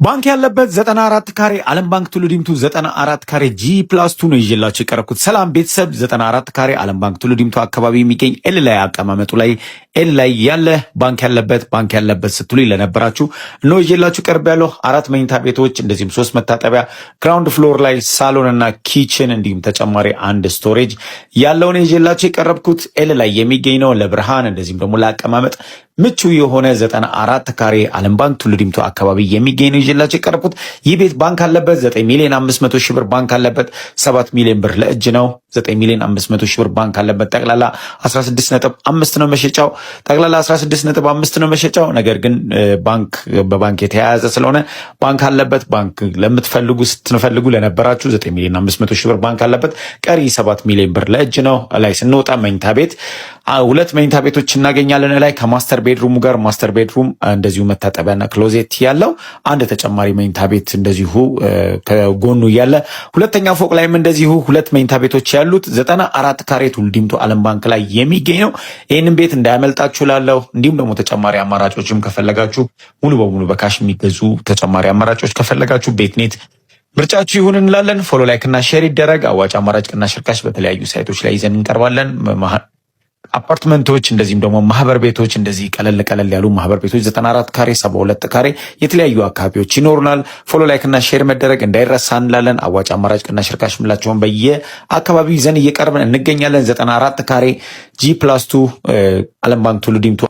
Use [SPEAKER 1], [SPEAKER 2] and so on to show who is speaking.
[SPEAKER 1] ባንክ ያለበት 94 ካሬ ዓለም ባንክ ቱሉ ዲምቱ 94 ካሬ G+2 ነው ይዤላችሁ የቀረብኩት። ሰላም ቤተሰብ 94 ካሬ ዓለም ባንክ ቱሉ ዲምቱ አካባቢ የሚገኝ ኤል ላይ አቀማመጡ ላይ ኤል ላይ ያለ ባንክ ያለበት ስትሉ ለነበራችሁ ነው ይዤላችሁ ቀርብ ያለው 4 መኝታ ቤቶች እንደዚህም 3 መታጠቢያ ግራውንድ ፍሎር ላይ ሳሎን እና ኪችን እንዲሁም ተጨማሪ አንድ ስቶሬጅ ያለውን ይዤላችሁ የቀረብኩት ኤል ላይ የሚገኝ ነው። ለብርሃን እንደዚህም ደግሞ ለአቀማመጥ ምቹ የሆነ 94 ካሬ ዓለም ባንክ ቱሉ ዲምቱ አካባቢ የሚገኝ ነው ይዤላችሁ የቀረብኩት። ይህ ቤት ባንክ አለበት 9 ሚሊዮን 500 ሺህ ብር ባንክ አለበት። 7 ሚሊዮን ብር ለእጅ ነው። 9 ሚሊዮን 500 ሺህ ብር ባንክ አለበት። ጠቅላላ 16.5 ነው መሸጫው። ጠቅላላ 16.5 ነው መሸጫው። ነገር ግን በባንክ የተያያዘ ስለሆነ ባንክ አለበት። ባንክ ለምትፈልጉ ስትፈልጉ ለነበራችሁ 9 ሚሊዮን 500 ሺህ ብር ባንክ አለበት። ቀሪ 7 ሚሊዮን ብር ለእጅ ነው። ላይ ስንወጣ መኝታ ቤት 2 መኝታ ቤቶች እናገኛለን። ላይ ከማስተር ቤድሩሙ ጋር ማስተር ቤድሩም እንደዚሁ መታጠቢያና ክሎዜት ያለው አንድ ተጨማሪ መኝታ ቤት እንደዚሁ ከጎኑ ያለ ሁለተኛ ፎቅ ላይም እንደዚሁ 2 መኝታ ቤቶች ያሉት 94 ካሬ ቱሉ ዲምቱ ዓለም ባንክ ላይ የሚገኝ ነው። ይህንን ቤት እንዳያመልጣችሁ ላለው እንዲሁም ደግሞ ተጨማሪ አማራጮችም ከፈለጋችሁ ሙሉ በሙሉ በካሽ የሚገዙ ተጨማሪ አማራጮች ከፈለጋችሁ ቤትኔት ምርጫችሁ ይሁን እንላለን። ፎሎ ላይክ እና ሼር ይደረግ። አዋጭ አማራጭ ቅናሽ ርካሽ በተለያዩ ሳይቶች ላይ ይዘን እንቀርባለን። አፓርትመንቶች እንደዚህም ደግሞ ማህበር ቤቶች እንደዚህ ቀለል ያሉ ማህበር ቤቶች 94 ካሬ 72 ካሬ የተለያዩ አካባቢዎች ይኖሩናል። ፎሎ ላይክ እና ሼር መደረግ እንዳይረሳ እንላለን። አዋጭ አማራጭ ቅናሽ ርካሽ ምላቸውን በየአካባቢው ይዘን እየቀርብን እንገኛለን። 94 ካሬ G+2 ዓለም ባንክ ቱሉ ዲምቱ